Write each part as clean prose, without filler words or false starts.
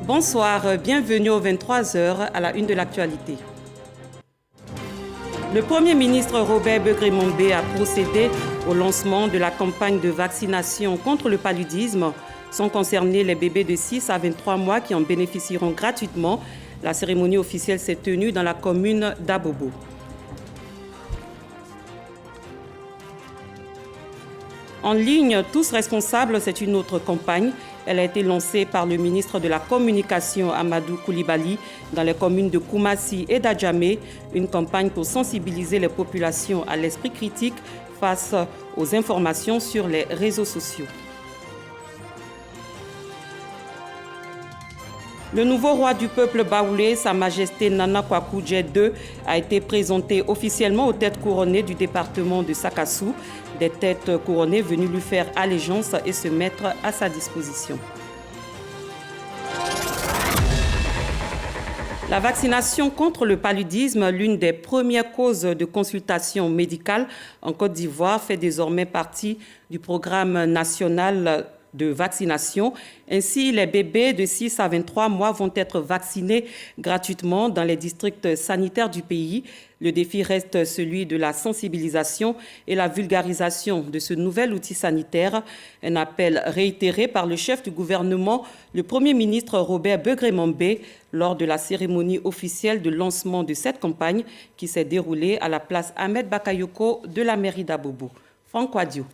Bonsoir, bienvenue aux 23h à la une de l'actualité. Le Premier ministre Robert Begré-Mombé a procédé au lancement de la campagne de vaccination contre le paludisme. Sont concernés les bébés de 6 à 23 mois qui en bénéficieront gratuitement. La cérémonie officielle s'est tenue dans la commune d'Abobo. En ligne, tous responsables, c'est une autre campagne. Elle a été lancée par le ministre de la Communication, Amadou Koulibaly, dans les communes de Koumassi et d'Adjamé. Une campagne pour sensibiliser les populations à l'esprit critique face aux informations sur les réseaux sociaux. Le nouveau roi du peuple baoulé, Sa Majesté Nana Kwaku Dje II, a été présenté officiellement aux têtes couronnées du département de Sakassou. Des têtes couronnées venues lui faire allégeance et se mettre à sa disposition. La vaccination contre le paludisme, l'une des premières causes de consultation médicale en Côte d'Ivoire, fait désormais partie du programme national de vaccination. Ainsi, les bébés de 6 à 23 mois vont être vaccinés gratuitement dans les districts sanitaires du pays. Le défi reste celui de la sensibilisation et la vulgarisation de ce nouvel outil sanitaire. Un appel réitéré par le chef du gouvernement, le Premier ministre Robert Begré-Mombé, lors de la cérémonie officielle de lancement de cette campagne qui s'est déroulée à la place Ahmed Bakayoko de la mairie d'Abobo. Franck Wadio.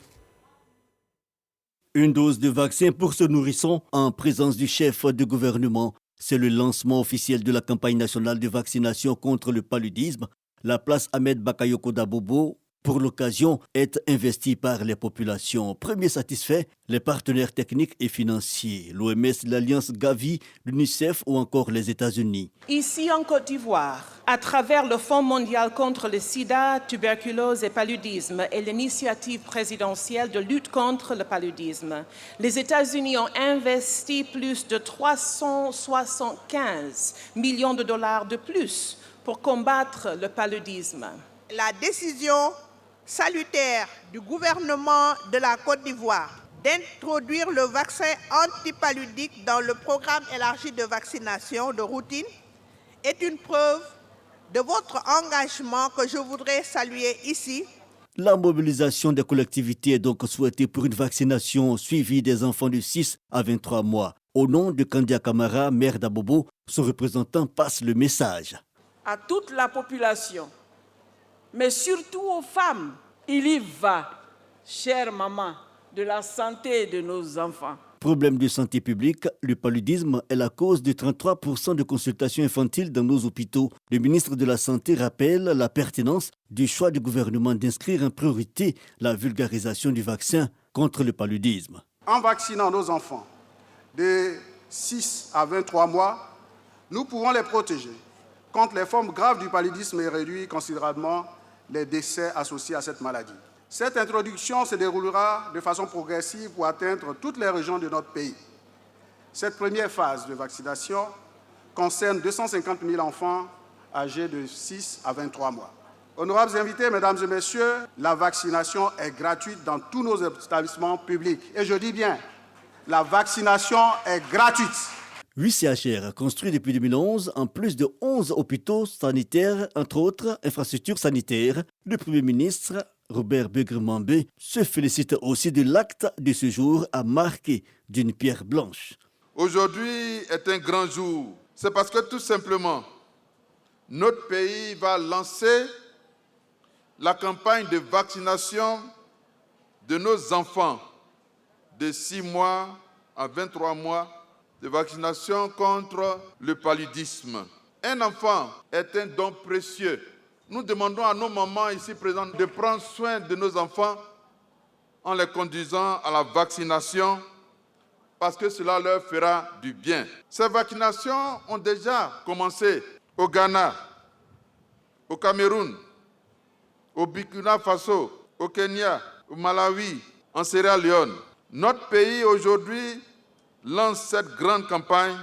Une dose de vaccin pour ce nourrisson en présence du chef de gouvernement. C'est le lancement officiel de la campagne nationale de vaccination contre le paludisme. La place Ahmed Bakayoko d'Abobo, pour l'occasion, est investie par les populations. Premier satisfait, les partenaires techniques et financiers, l'OMS, l'Alliance Gavi, l'UNICEF ou encore les États-Unis. Ici en Côte d'Ivoire, à travers le Fonds mondial contre le sida, tuberculose et paludisme et l'initiative présidentielle de lutte contre le paludisme, les États-Unis ont investi plus de 375 millions de dollars de plus pour combattre le paludisme. La décision salutaire du gouvernement de la Côte d'Ivoire d'introduire le vaccin antipaludique dans le programme élargi de vaccination de routine est une preuve de votre engagement que je voudrais saluer ici. La mobilisation des collectivités est donc souhaitée pour une vaccination suivie des enfants de 6 à 23 mois. Au nom de Kandia Kamara, maire d'Abobo, son représentant passe le message. À toute la population, mais surtout aux femmes, il y va, chère maman, de la santé de nos enfants. Problème de santé publique, le paludisme est la cause de 33% de consultations infantiles dans nos hôpitaux. Le ministre de la Santé rappelle la pertinence du choix du gouvernement d'inscrire en priorité la vulgarisation du vaccin contre le paludisme. En vaccinant nos enfants de 6 à 23 mois, nous pouvons les protéger contre les formes graves du paludisme et réduire considérablement les décès associés à cette maladie. Cette introduction se déroulera de façon progressive pour atteindre toutes les régions de notre pays. Cette première phase de vaccination concerne 250 000 enfants âgés de 6 à 23 mois. Honorables invités, mesdames et messieurs, la vaccination est gratuite dans tous nos établissements publics. Et je dis bien, la vaccination est gratuite. 8 CHR construits depuis 2011, en plus de 11 hôpitaux sanitaires, entre autres infrastructures sanitaires. Le Premier ministre Robert Begré-Mombé se félicite aussi de l'acte de ce jour à marquer d'une pierre blanche. Aujourd'hui est un grand jour. C'est parce que tout simplement, notre pays va lancer la campagne de vaccination de nos enfants de 6 mois à 23 mois de vaccination contre le paludisme. Un enfant est un don précieux. Nous demandons à nos mamans ici présentes de prendre soin de nos enfants en les conduisant à la vaccination parce que cela leur fera du bien. Ces vaccinations ont déjà commencé au Ghana, au Cameroun, au Burkina Faso, au Kenya, au Malawi, en Sierra Leone. Notre pays aujourd'hui lance cette grande campagne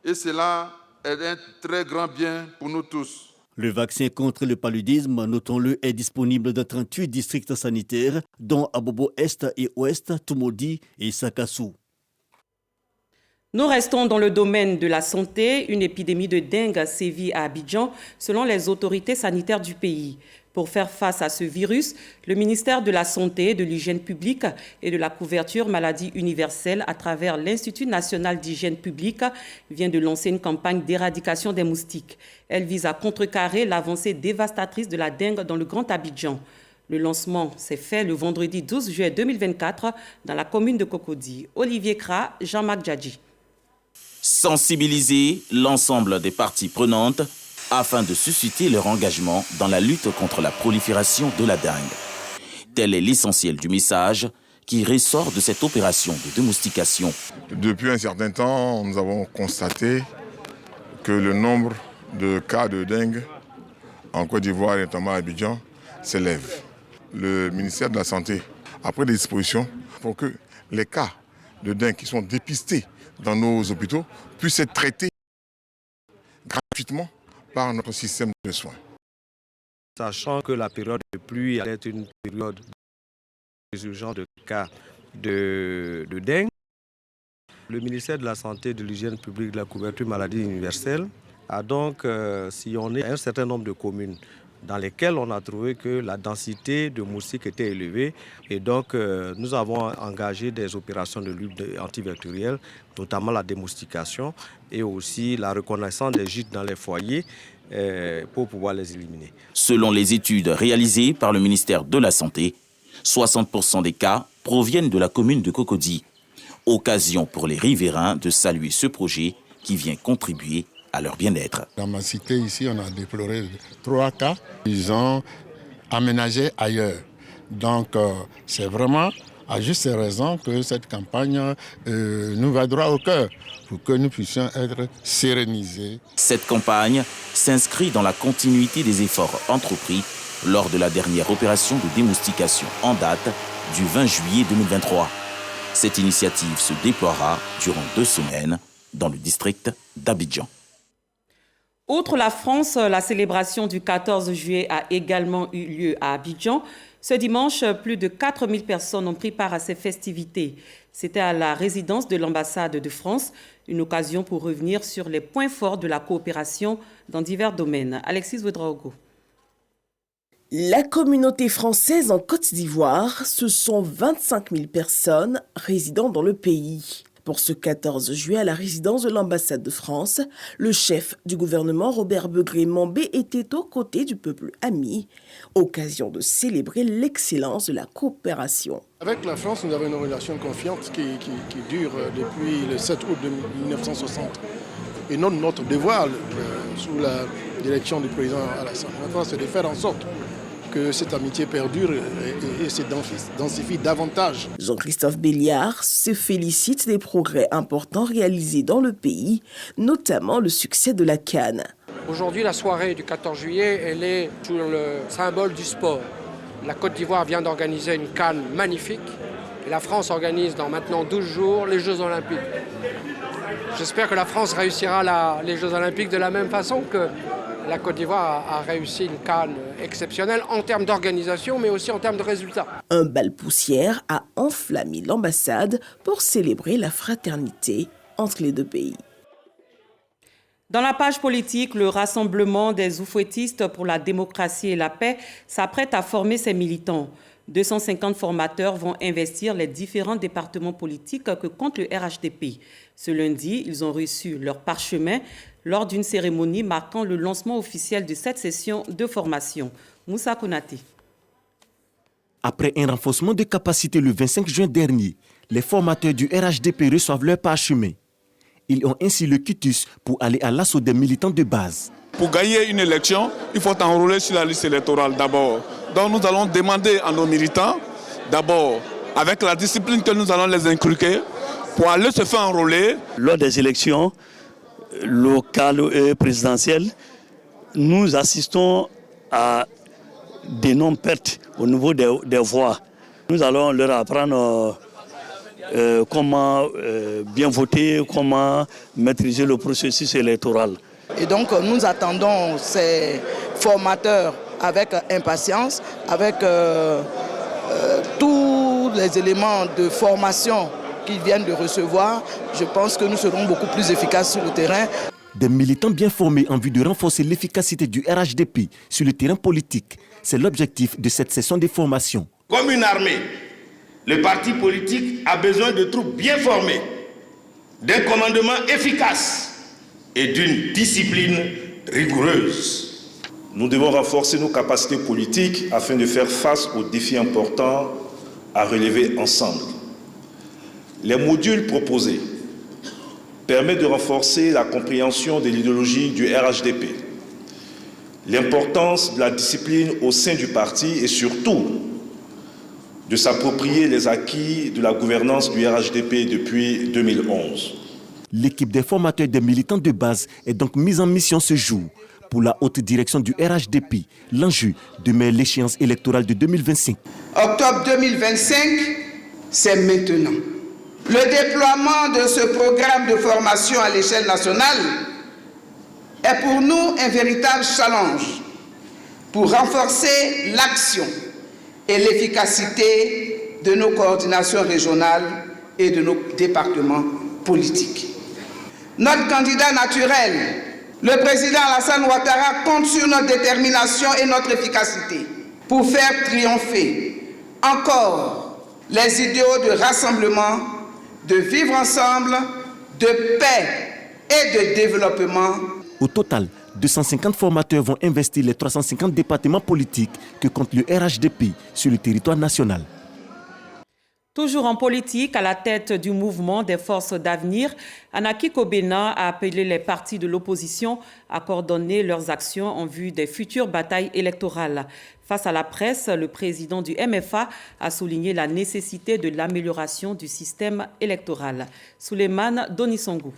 et cela est un très grand bien pour nous tous. Le vaccin contre le paludisme, notons-le, est disponible dans 38 districts sanitaires, dont Abobo Est et Ouest, Tumodi et Sakassou. Nous restons dans le domaine de la santé. Une épidémie de dengue sévit à Abidjan, selon les autorités sanitaires du pays. Pour faire face à ce virus, le ministère de la Santé, de l'Hygiène publique et de la couverture maladie universelle, à travers l'Institut national d'hygiène publique, vient de lancer une campagne d'éradication des moustiques. Elle vise à contrecarrer l'avancée dévastatrice de la dengue dans le Grand Abidjan. Le lancement s'est fait le vendredi 12 juillet 2024 dans la commune de Cocody. Olivier Kra, Jean-Marc Djadji. Sensibiliser l'ensemble des parties prenantes afin de susciter leur engagement dans la lutte contre la prolifération de la dengue. Tel est l'essentiel du message qui ressort de cette opération de démoustication. Depuis un certain temps, nous avons constaté que le nombre de cas de dengue en Côte d'Ivoire et notamment à Abidjan s'élève. Le ministère de la Santé a pris des dispositions pour que les cas de dengue qui sont dépistés dans nos hôpitaux puissent être traités gratuitement par notre système de soins. Sachant que la période de pluie est une période urgente de cas de dengue, le ministère de la Santé, de l'Hygiène publique, de la couverture maladie universelle a donc sillonné un certain nombre de communes dans lesquelles on a trouvé que la densité de moustiques était élevée. Et donc, nous avons engagé des opérations de lutte antivectorielle, notamment la démoustication et aussi la reconnaissance des gîtes dans les foyers pour pouvoir les éliminer. Selon les études réalisées par le ministère de la Santé, 60% des cas proviennent de la commune de Cocody. Occasion pour les riverains de saluer ce projet qui vient contribuer à leur bien-être. Dans ma cité, ici, on a déploré 3 cas. Ils ont aménagé ailleurs. Donc, c'est vraiment à juste raison que cette campagne nous va droit au cœur pour que nous puissions être sérénisés. Cette campagne s'inscrit dans la continuité des efforts entrepris lors de la dernière opération de démoustication en date du 20 juillet 2023. Cette initiative se déploiera durant 2 semaines dans le district d'Abidjan. Outre la France, la célébration du 14 juillet a également eu lieu à Abidjan. Ce dimanche, plus de 4000 personnes ont pris part à ces festivités. C'était à la résidence de l'ambassade de France, une occasion pour revenir sur les points forts de la coopération dans divers domaines. Alexis Ouedraogo. La communauté française en Côte d'Ivoire, ce sont 25 000 personnes résidant dans le pays. Pour ce 14 juillet, à la résidence de l'ambassade de France, le chef du gouvernement, Robert Begré-Mambé, était aux côtés du peuple ami, occasion de célébrer l'excellence de la coopération. Avec la France, nous avons une relation confiante qui dure depuis le 7 août 1960. Et notre devoir, sous la direction du président Alassane Ouattara, c'est de faire en sorte que cette amitié perdure et se densifie davantage. Jean-Christophe Béliard se félicite des progrès importants réalisés dans le pays, notamment le succès de la CAN. Aujourd'hui, la soirée du 14 juillet, elle est sur le symbole du sport. La Côte d'Ivoire vient d'organiser une CAN magnifique et la France organise dans maintenant 12 jours les Jeux Olympiques. J'espère que la France réussira les Jeux Olympiques de la même façon que la Côte d'Ivoire a réussi une CAN exceptionnelle en termes d'organisation, mais aussi en termes de résultats. Un bal poussière a enflammé l'ambassade pour célébrer la fraternité entre les deux pays. Dans la page politique, le Rassemblement des oufouettistes pour la démocratie et la paix s'apprête à former ses militants. 250 formateurs vont investir les différents départements politiques que compte le RHDP. Ce lundi, ils ont reçu leur parchemin lors d'une cérémonie marquant le lancement officiel de cette session de formation. Moussa Konaté. Après un renforcement de capacité le 25 juin dernier, les formateurs du RHDP reçoivent leur parchemin. Ils ont ainsi le quitus pour aller à l'assaut des militants de base. Pour gagner une élection, il faut enrôler sur la liste électorale d'abord. Donc nous allons demander à nos militants, d'abord, avec la discipline que nous allons les inculquer, pour aller se faire enrôler. Lors des élections locales et présidentielles, nous assistons à d'énormes pertes au niveau des voix. Nous allons leur apprendre comment bien voter, comment maîtriser le processus électoral. Et donc nous attendons ces formateurs avec impatience, avec tous les éléments de formation qu'ils viennent de recevoir, je pense que nous serons beaucoup plus efficaces sur le terrain. Des militants bien formés en vue de renforcer l'efficacité du RHDP sur le terrain politique. C'est l'objectif de cette session de formation. Comme une armée, le parti politique a besoin de troupes bien formées, d'un commandement efficace et d'une discipline rigoureuse. Nous devons renforcer nos capacités politiques afin de faire face aux défis importants à relever ensemble. Les modules proposés permettent de renforcer la compréhension de l'idéologie du RHDP, l'importance de la discipline au sein du parti et surtout de s'approprier les acquis de la gouvernance du RHDP depuis 2011. L'équipe des formateurs des militants de base est donc mise en mission ce jour. Pour la haute direction du RHDP, l'enjeu demeure l'échéance électorale de 2025. Octobre 2025, c'est maintenant. Le déploiement de ce programme de formation à l'échelle nationale est pour nous un véritable challenge pour renforcer l'action et l'efficacité de nos coordinations régionales et de nos départements politiques. Notre candidat naturel, le président Alassane Ouattara, compte sur notre détermination et notre efficacité pour faire triompher encore les idéaux de rassemblement, de vivre ensemble, de paix et de développement. Au total, 250 formateurs vont investir les 350 départements politiques que compte le RHDP sur le territoire national. Toujours en politique, à la tête du mouvement des forces d'avenir, Anaki Kobena a appelé les partis de l'opposition à coordonner leurs actions en vue des futures batailles électorales. Face à la presse, le président du MFA a souligné la nécessité de l'amélioration du système électoral. Souleymane Donisongou.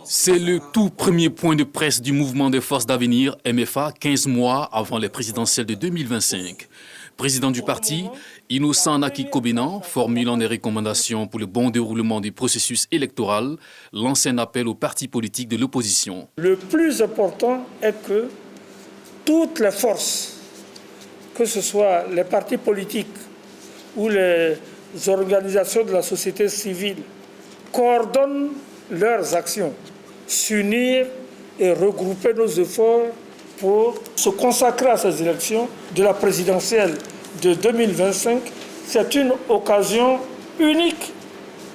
C'est le tout premier point de presse du mouvement des forces d'avenir, MFA, 15 mois avant les présidentielles de 2025. Président du parti, Innocent Anaki Kobena, formulant des recommandations pour le bon déroulement du processus électoral, lance un appel aux partis politiques de l'opposition. Le plus important est que toutes les forces, que ce soit les partis politiques ou les organisations de la société civile, coordonnent leurs actions, s'unir et regrouper nos efforts pour se consacrer à ces élections de la présidentielle de 2025. C'est une occasion unique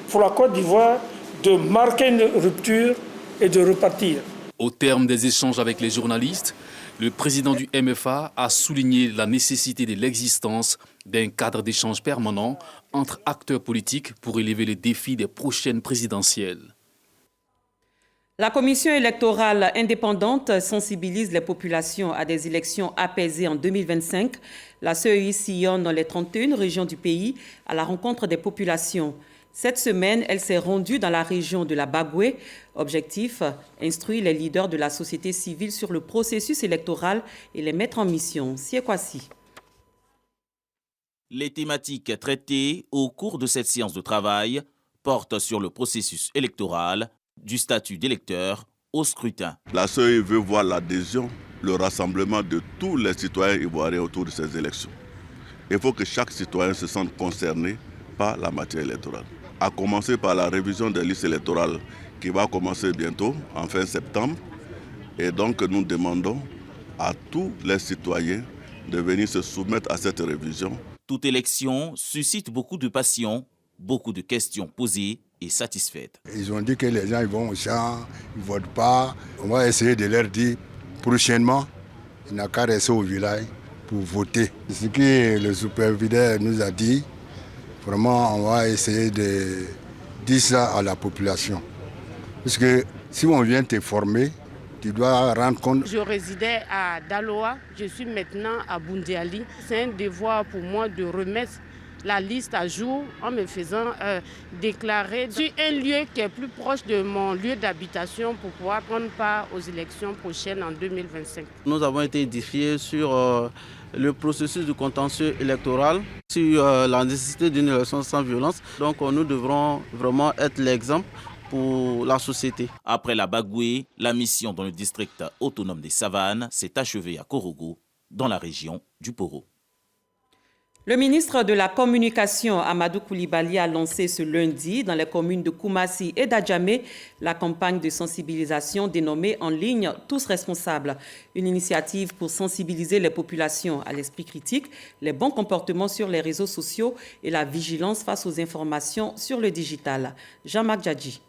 pour la Côte d'Ivoire de marquer une rupture et de repartir. Au terme des échanges avec les journalistes, le président du MFA a souligné la nécessité de l'existence d'un cadre d'échange permanent entre acteurs politiques pour élever les défis des prochaines présidentielles. La commission électorale indépendante sensibilise les populations à des élections apaisées en 2025. La CEI sillonne dans les 31 régions du pays à la rencontre des populations. Cette semaine, elle s'est rendue dans la région de la Bagoué. Objectif, instruire les leaders de la société civile sur le processus électoral et les mettre en mission. Siekwasi. Les thématiques traitées au cours de cette séance de travail portent sur le processus électoral, du statut d'électeur au scrutin. La CEI veut voir l'adhésion, le rassemblement de tous les citoyens ivoiriens autour de ces élections. Il faut que chaque citoyen se sente concerné par la matière électorale. À commencer par la révision des listes électorales qui va commencer bientôt, en fin septembre. Et donc nous demandons à tous les citoyens de venir se soumettre à cette révision. Toute élection suscite beaucoup de passion, beaucoup de questions posées et satisfaites. Ils ont dit que les gens ils vont au champ, ils ne votent pas. On va essayer de leur dire prochainement, il n'a qu'à rester au village pour voter. Ce que le superviseur nous a dit, vraiment on va essayer de dire ça à la population. Parce que si on vient te former, tu dois rendre compte. Je résidais à Daloa, je suis maintenant à Boundiali. C'est un devoir pour moi de remettre la liste à jour en me faisant déclarer sur un lieu qui est plus proche de mon lieu d'habitation pour pouvoir prendre part aux élections prochaines en 2025. Nous avons été édifiés sur le processus du contentieux électoral, sur la nécessité d'une élection sans violence. Donc nous devrons vraiment être l'exemple pour la société. Après la Bagoué, la mission dans le district autonome des Savanes s'est achevée à Korogo, dans la région du Poro. Le ministre de la Communication, Amadou Coulibaly, a lancé ce lundi dans les communes de Koumassi et d'Adjamé la campagne de sensibilisation dénommée En ligne, tous responsables. Une initiative pour sensibiliser les populations à l'esprit critique, les bons comportements sur les réseaux sociaux et la vigilance face aux informations sur le digital. Jean-Marc Djadji.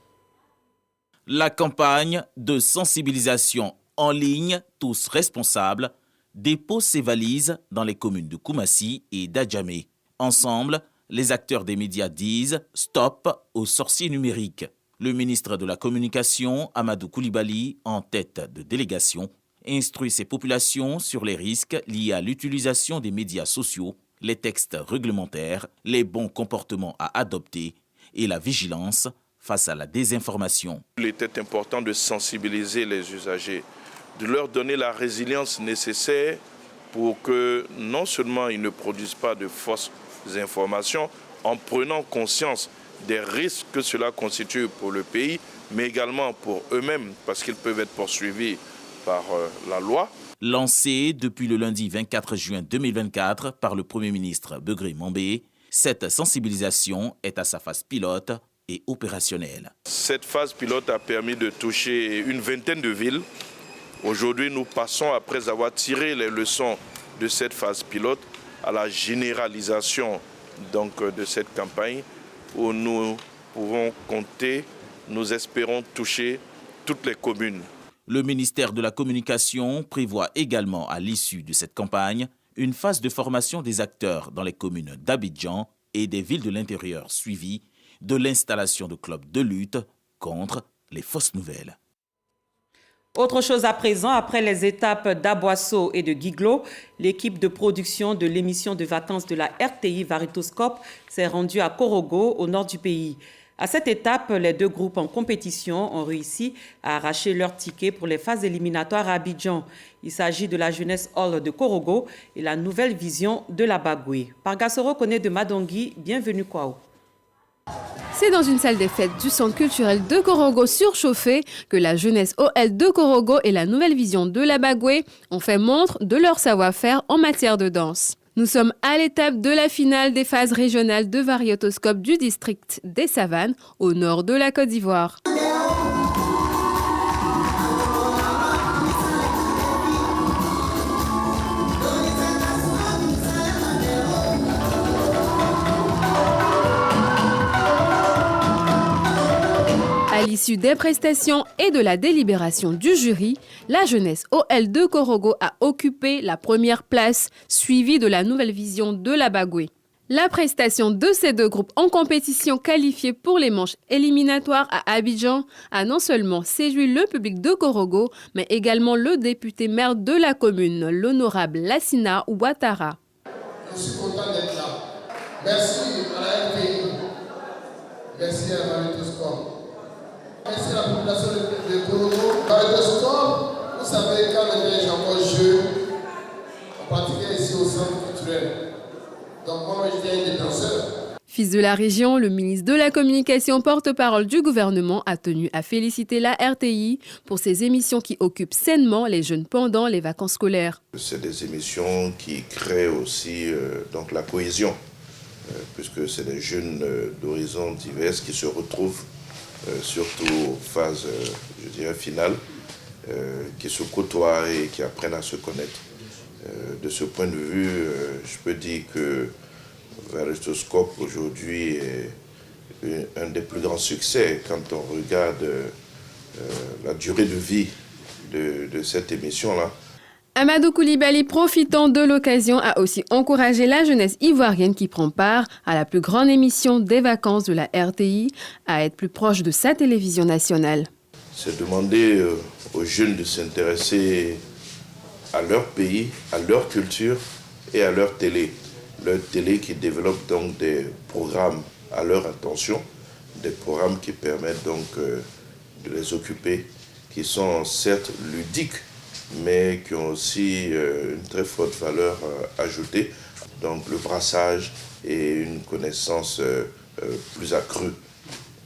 La campagne de sensibilisation En ligne, tous responsables, dépose ses valises dans les communes de Koumassi et d'Adjamé. Ensemble, les acteurs des médias disent « Stop aux sorciers numériques ». Le ministre de la Communication, Amadou Coulibaly, en tête de délégation, instruit ses populations sur les risques liés à l'utilisation des médias sociaux, les textes réglementaires, les bons comportements à adopter et la vigilance face à la désinformation. Il était important de sensibiliser les usagers, de leur donner la résilience nécessaire pour que non seulement ils ne produisent pas de fausses informations en prenant conscience des risques que cela constitue pour le pays, mais également pour eux-mêmes parce qu'ils peuvent être poursuivis par la loi. Lancée depuis le lundi 24 juin 2024 par le Premier ministre Begré Mambé, cette sensibilisation est à sa phase pilote et opérationnelle. Cette phase pilote a permis de toucher une vingtaine de villes. Aujourd'hui, nous passons, après avoir tiré les leçons de cette phase pilote, à la généralisation de cette campagne où nous pouvons compter, nous espérons toucher toutes les communes. Le ministère de la Communication prévoit également, à l'issue de cette campagne, une phase de formation des acteurs dans les communes d'Abidjan et des villes de l'intérieur suivies de l'installation de clubs de lutte contre les fausses nouvelles. Autre chose à présent, après les étapes d'Aboisseau et de Guiglo, l'équipe de production de l'émission de vacances de la RTI Varitoscope s'est rendue à Korogo, au nord du pays. À cette étape, les deux groupes en compétition ont réussi à arracher leur ticket pour les phases éliminatoires à Abidjan. Il s'agit de la Jeunesse Hall de Korogo et la Nouvelle Vision de la Bagoué. Pargassoro connaît de Madongui, bienvenue Kwao. C'est dans une salle des fêtes du centre culturel de Korogo surchauffée que la Jeunesse OL de Korogo et la Nouvelle Vision de la Bagoué ont fait montre de leur savoir-faire en matière de danse. Nous sommes à l'étape de la finale des phases régionales de variétoscope du district des Savanes, au nord de la Côte d'Ivoire. À l'issue des prestations et de la délibération du jury, la Jeunesse OL de Korogo a occupé la première place, suivie de la Nouvelle Vision de la Bagoué. La prestation de ces deux groupes en compétition qualifiés pour les manches éliminatoires à Abidjan a non seulement séduit le public de Korogo, mais également le député maire de la commune, l'honorable Lassina Ouattara. Je suis content d'être là. Merci à la RTI. Merci à Varitoscope. Merci à la population de Korogo. Varitoscope, vous savez, quand j'étais encore jeune, on pratiquait ici au centre culturel. Donc moi, j'étais un des danseurs. Fils de la région, le ministre de la Communication, porte-parole du gouvernement, a tenu à féliciter la RTI pour ses émissions qui occupent sainement les jeunes pendant les vacances scolaires. C'est des émissions qui créent aussi donc la cohésion, puisque c'est des jeunes d'horizons divers qui se retrouvent surtout aux phases, je dirais, finales, qui se côtoient et qui apprennent à se connaître. De ce point de vue, je peux dire que Varitoscope aujourd'hui est un des plus grands succès quand on regarde la durée de vie de cette émission-là. Amadou Coulibaly, profitant de l'occasion, a aussi encouragé la jeunesse ivoirienne qui prend part à la plus grande émission des vacances de la RTI à être plus proche de sa télévision nationale. C'est demander aux jeunes de s'intéresser à leur pays, à leur culture et à leur télé. Leur télé qui développe donc des programmes à leur attention, des programmes qui permettent donc de les occuper, qui sont certes ludiques, mais qui ont aussi une très forte valeur ajoutée, donc le brassage et une connaissance plus accrue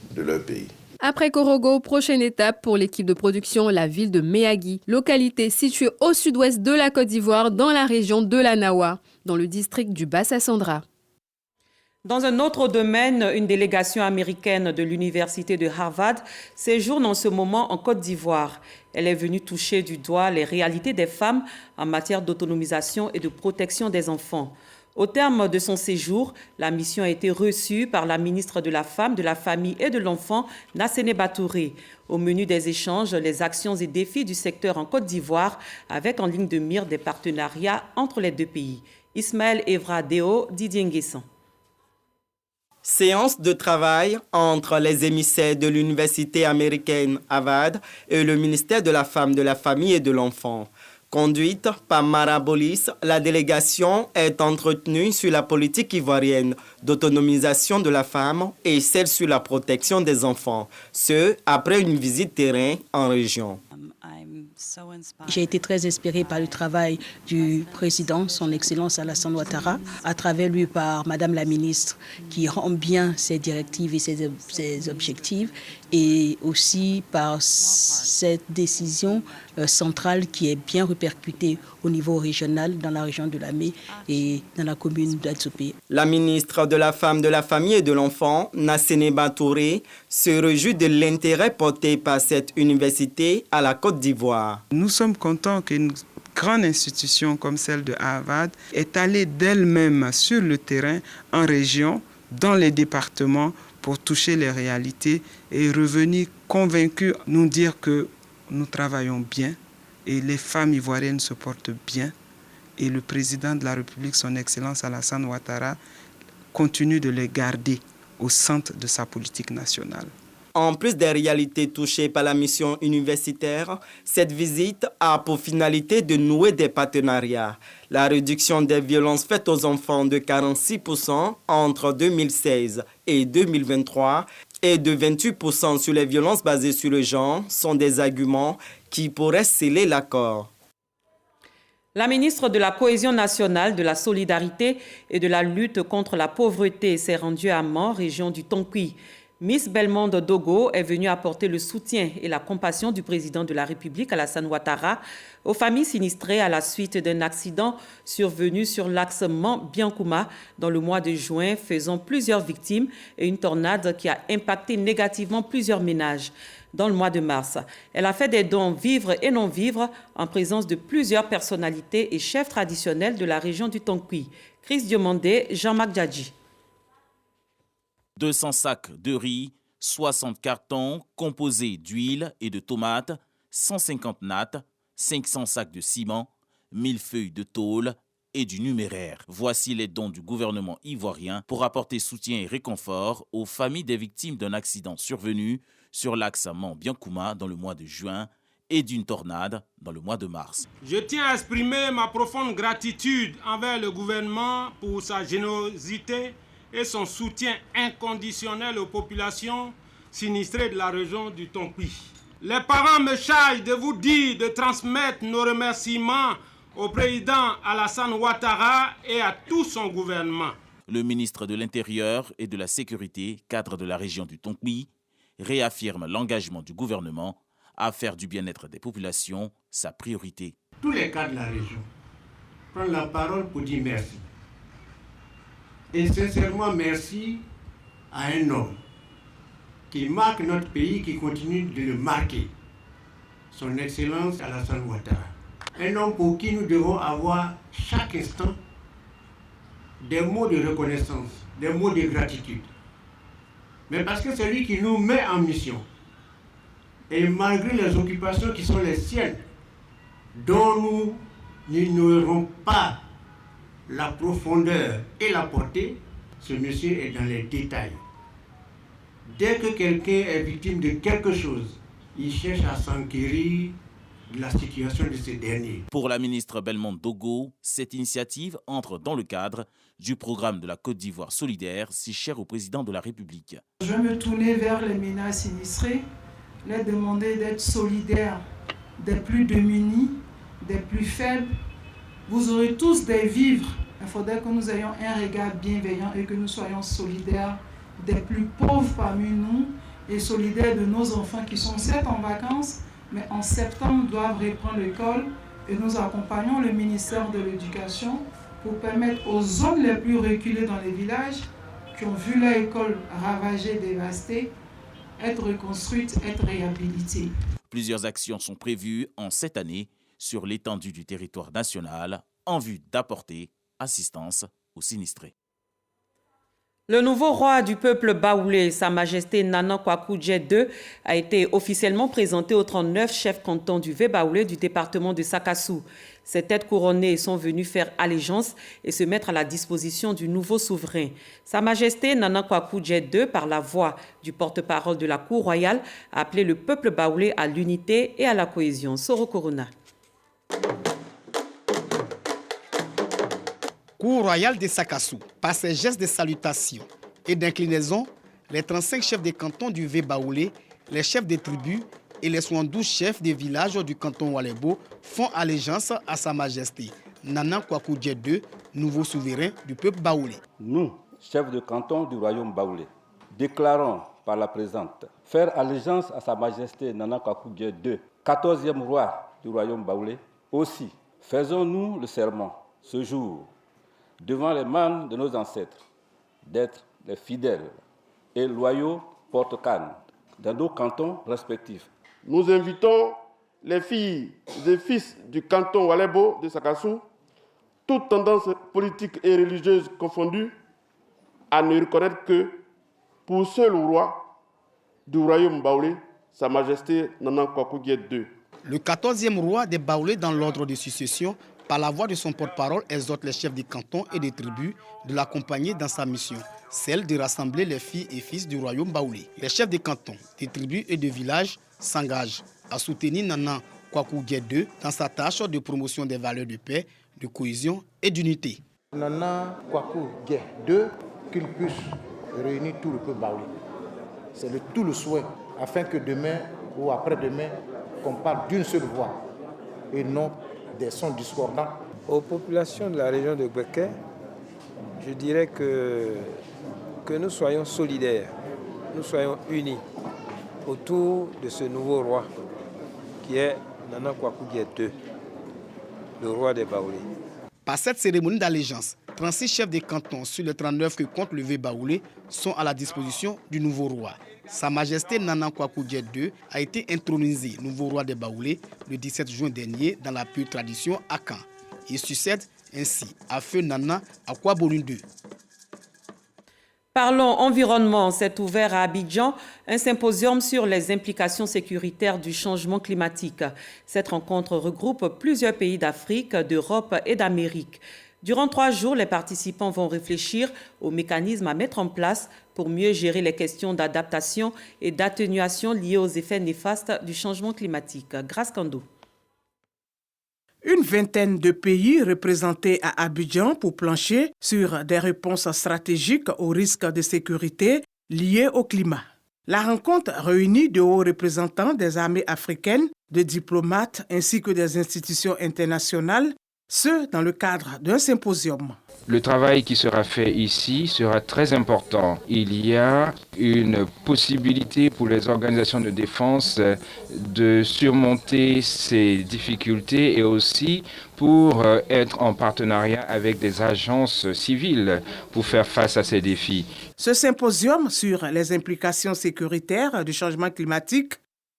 de leur pays. Après Korogo, prochaine étape pour l'équipe de production, la ville de Méagui, localité située au sud-ouest de la Côte d'Ivoire, dans la région de la Nawa, dans le district du Bassa-Sandra. Dans un autre domaine, une délégation américaine de l'université de Harvard séjourne en ce moment en Côte d'Ivoire. Elle est venue toucher du doigt les réalités des femmes en matière d'autonomisation et de protection des enfants. Au terme de son séjour, la mission a été reçue par la ministre de la Femme, de la Famille et de l'Enfant, Nassene Batouré. Au menu des échanges, les actions et défis du secteur en Côte d'Ivoire, avec en ligne de mire des partenariats entre les deux pays. Ismaël Evra Deo, Didier Nguessan. Séance de travail entre les émissaires de l'université américaine Harvard et le ministère de la Femme, de la Famille et de l'Enfant. Conduite par Mara Bolis, la délégation est entretenue sur la politique ivoirienne d'autonomisation de la femme et celle sur la protection des enfants, ce après une visite terrain en région. J'ai été très inspirée par le travail du président, son Excellence Alassane Ouattara, à travers lui par Madame la ministre, qui rend bien ses directives et ses objectifs, et aussi par cette décision centrale qui est bien répercutée au niveau régional dans la région de Lamé et dans la commune d'Adzopé. La ministre de la Femme, de la Famille et de l'Enfant, Nassene Batouré, se réjouit de l'intérêt porté par cette université à la Côte d'Ivoire. Nous sommes contents qu'une grande institution comme celle de Harvard est allée d'elle-même sur le terrain, en région, dans les départements, pour toucher les réalités et revenir convaincus, nous dire que nous travaillons bien et les femmes ivoiriennes se portent bien et le président de la République, son Excellence Alassane Ouattara, continue de les garder au centre de sa politique nationale. En plus des réalités touchées par la mission universitaire, cette visite a pour finalité de nouer des partenariats. La réduction des violences faites aux enfants de 46% entre 2016 et 2023 et de 28% sur les violences basées sur le genre sont des arguments qui pourraient sceller l'accord. La ministre de la Cohésion nationale, de la Solidarité et de la lutte contre la pauvreté s'est rendue à Mans, région du Tonkoui. Miss Belmondo Dogo est venue apporter le soutien et la compassion du président de la République, Alassane Ouattara, aux familles sinistrées à la suite d'un accident survenu sur l'axe Mans-Biancouma dans le mois de juin, faisant plusieurs victimes et une tornade qui a impacté négativement plusieurs ménages. Dans le mois de mars, elle a fait des dons vivres et non-vivres en présence de plusieurs personnalités et chefs traditionnels de la région du Tonkoui. Chris Diomandé, Jean-Marc Djadji. 200 sacs de riz, 60 cartons composés d'huile et de tomates, 150 nattes, 500 sacs de ciment, 1000 feuilles de tôle et du numéraire. Voici les dons du gouvernement ivoirien pour apporter soutien et réconfort aux familles des victimes d'un accident survenu sur l'axe Mans-Biancouma dans le mois de juin et d'une tornade dans le mois de mars. Je tiens à exprimer ma profonde gratitude envers le gouvernement pour sa générosité et son soutien inconditionnel aux populations sinistrées de la région du Tonkoui. Les parents me chargent de vous dire de transmettre nos remerciements au président Alassane Ouattara et à tout son gouvernement. Le ministre de l'Intérieur et de la Sécurité, cadre de la région du Tonkoui, réaffirme l'engagement du gouvernement à faire du bien-être des populations sa priorité. Tous les cadres de la région prennent la parole pour dire merci. Et sincèrement merci à un homme qui marque notre pays, qui continue de le marquer, son Excellence Alassane Ouattara. Un homme pour qui nous devons avoir chaque instant des mots de reconnaissance, des mots de gratitude. Mais parce que c'est lui qui nous met en mission. Et malgré les occupations qui sont les siennes, dont nous n'ignorerons pas la profondeur et la portée, ce monsieur est dans les détails. Dès que quelqu'un est victime de quelque chose, il cherche à s'enquérir de la situation de ce dernier. Pour la ministre Belmondo Dogo, cette initiative entre dans le cadre du programme de la Côte d'Ivoire solidaire, si cher au président de la République. Je vais me tourner vers les ménages sinistrés, leur demander d'être solidaires des plus démunis, des plus faibles. Vous aurez tous des vivres. Il faudrait que nous ayons un regard bienveillant et que nous soyons solidaires des plus pauvres parmi nous et solidaire de nos enfants qui sont certes en vacances, mais en septembre doivent reprendre l'école et nous accompagnons le ministère de l'Éducation pour permettre aux zones les plus reculées dans les villages qui ont vu leur école ravagée, dévastée, être reconstruite, être réhabilitée. Plusieurs actions sont prévues en cette année sur l'étendue du territoire national en vue d'apporter assistance aux sinistrés. Le nouveau roi du peuple baoulé, Sa Majesté Nana Kwaku Djet II, a été officiellement présenté aux 39 chefs cantons du V-Baoulé du département de Sakassou. Ces têtes couronnées sont venues faire allégeance et se mettre à la disposition du nouveau souverain. Sa Majesté Nana Kwaku Djet II, par la voix du porte-parole de la Cour royale, a appelé le peuple baoulé à l'unité et à la cohésion. Soro Corona. Cour royale de Sakassou, par ses gestes de salutation et d'inclinaison, les 35 chefs des cantons du V-Baoulé, les chefs des tribus et les 72 chefs des villages du canton Walebo font allégeance à Sa Majesté Nana Kwaku Djet II, nouveau souverain du peuple baoulé. Nous, chefs de canton du royaume baoulé, déclarons par la présente faire allégeance à Sa Majesté Nana Kwaku Djet II, 14e roi du royaume baoulé. Aussi, faisons-nous le serment ce jour devant les mânes de nos ancêtres, d'être les fidèles et loyaux porte-cannes dans nos cantons respectifs. Nous invitons les filles et fils du canton Walebo de Sakassou, toutes tendances politiques et religieuses confondues, à ne reconnaître que pour seul roi du royaume baoulé, Sa Majesté Nana Kwaku Djet II. Le 14e roi des Baoulés dans l'ordre de succession, par la voix de son porte-parole, exhorte les chefs des cantons et des tribus de l'accompagner dans sa mission, celle de rassembler les filles et fils du royaume baoulé. Les chefs des cantons, des tribus et de villages s'engagent à soutenir Nana Kwaku Djet II dans sa tâche de promotion des valeurs de paix, de cohésion et d'unité. Nana Kwaku Djet II, qu'il puisse réunir tout le peuple baoulé. C'est tout le souhait, afin que demain ou après-demain, qu'on parle d'une seule voix et non des sons discordants. Aux populations de la région de Gbeke, je dirais que nous soyons solidaires, nous soyons unis autour de ce nouveau roi qui est Nana Kwaku Djet II, le roi des Baoulés. Par cette cérémonie d'allégeance, 36 chefs des cantons sur les 39 que compte le V-Baoulé sont à la disposition du nouveau roi. Sa Majesté Nana Kwaku Djet II a été intronisé nouveau roi des Baoulés le 17 juin dernier dans la pure tradition à Caen. Il succède ainsi à Feu Nana Akwaborin II. Parlons environnement. C'est ouvert à Abidjan un symposium sur les implications sécuritaires du changement climatique. Cette rencontre regroupe plusieurs pays d'Afrique, d'Europe et d'Amérique. Durant 3 jours, les participants vont réfléchir aux mécanismes à mettre en place pour mieux gérer les questions d'adaptation et d'atténuation liées aux effets néfastes du changement climatique. Grace Kando. Une vingtaine de pays représentés à Abidjan pour plancher sur des réponses stratégiques aux risques de sécurité liés au climat. La rencontre réunit de hauts représentants des armées africaines, de diplomates ainsi que des institutions internationales, ce dans le cadre d'un symposium. Le travail qui sera fait ici sera très important. Il y a une possibilité pour les organisations de défense de surmonter ces difficultés et aussi pour être en partenariat avec des agences civiles pour faire face à ces défis. Ce symposium sur les implications sécuritaires du changement climatique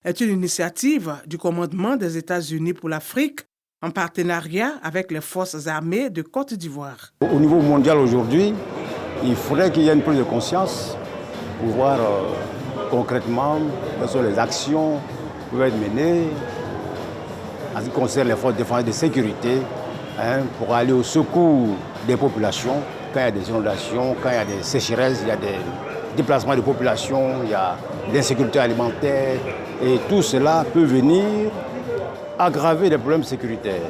est une initiative du commandement des États-Unis pour l'Afrique en partenariat avec les forces armées de Côte d'Ivoire. Au niveau mondial aujourd'hui, il faudrait qu'il y ait une prise de conscience pour voir concrètement quelles sont les actions qui peuvent être menées en ce qui concerne les forces de défense et de sécurité pour aller au secours des populations quand il y a des inondations, quand il y a des sécheresses, il y a des déplacements de population, il y a l'insécurité alimentaire et tout cela peut venir aggraver les problèmes sécuritaires.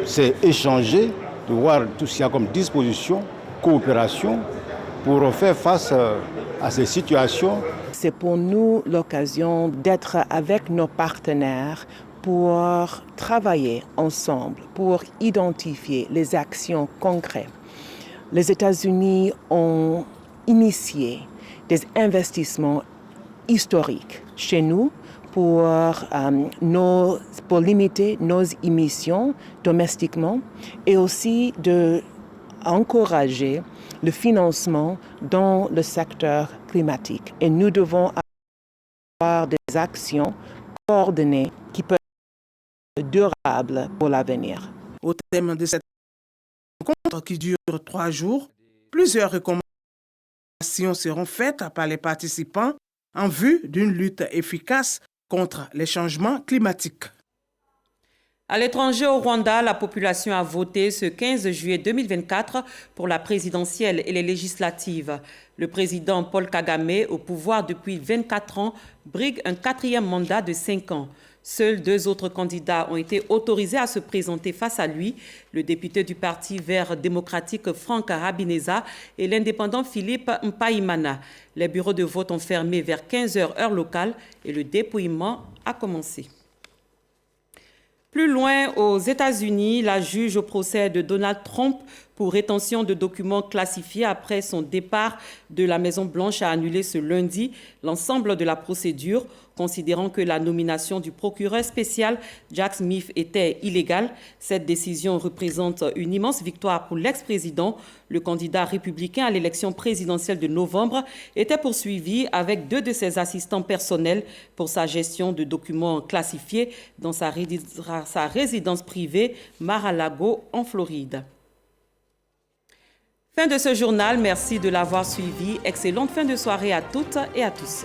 C'est échanger, de voir tout ce qu'il y a comme disposition, coopération, pour faire face à ces situations. C'est pour nous l'occasion d'être avec nos partenaires pour travailler ensemble, pour identifier les actions concrètes. Les États-Unis ont initié des investissements historique chez nous pour limiter nos émissions domestiquement et aussi d'encourager le financement dans le secteur climatique. Et nous devons avoir des actions coordonnées qui peuvent être durables pour l'avenir. Au thème de cette rencontre qui dure 3 jours, plusieurs recommandations seront faites par les participants en vue d'une lutte efficace contre les changements climatiques. À l'étranger, au Rwanda, la population a voté ce 15 juillet 2024 pour la présidentielle et les législatives. Le président Paul Kagame, au pouvoir depuis 24 ans, brigue un 4e mandat de 5 ans. Seuls 2 autres candidats ont été autorisés à se présenter face à lui, le député du Parti vert démocratique Franck Habineza et l'indépendant Philippe Mpayimana. Les bureaux de vote ont fermé vers 15h heure locale et le dépouillement a commencé. Plus loin, aux États-Unis, la juge au procès de Donald Trump pour rétention de documents classifiés après son départ de la Maison-Blanche a annulé ce lundi l'ensemble de la procédure, considérant que la nomination du procureur spécial Jack Smith était illégale. Cette décision représente une immense victoire pour l'ex-président. Le candidat républicain à l'élection présidentielle de novembre était poursuivi avec 2 de ses assistants personnels pour sa gestion de documents classifiés dans sa résidence privée Mar-a-Lago en Floride. Fin de ce journal, merci de l'avoir suivi. Excellente fin de soirée à toutes et à tous.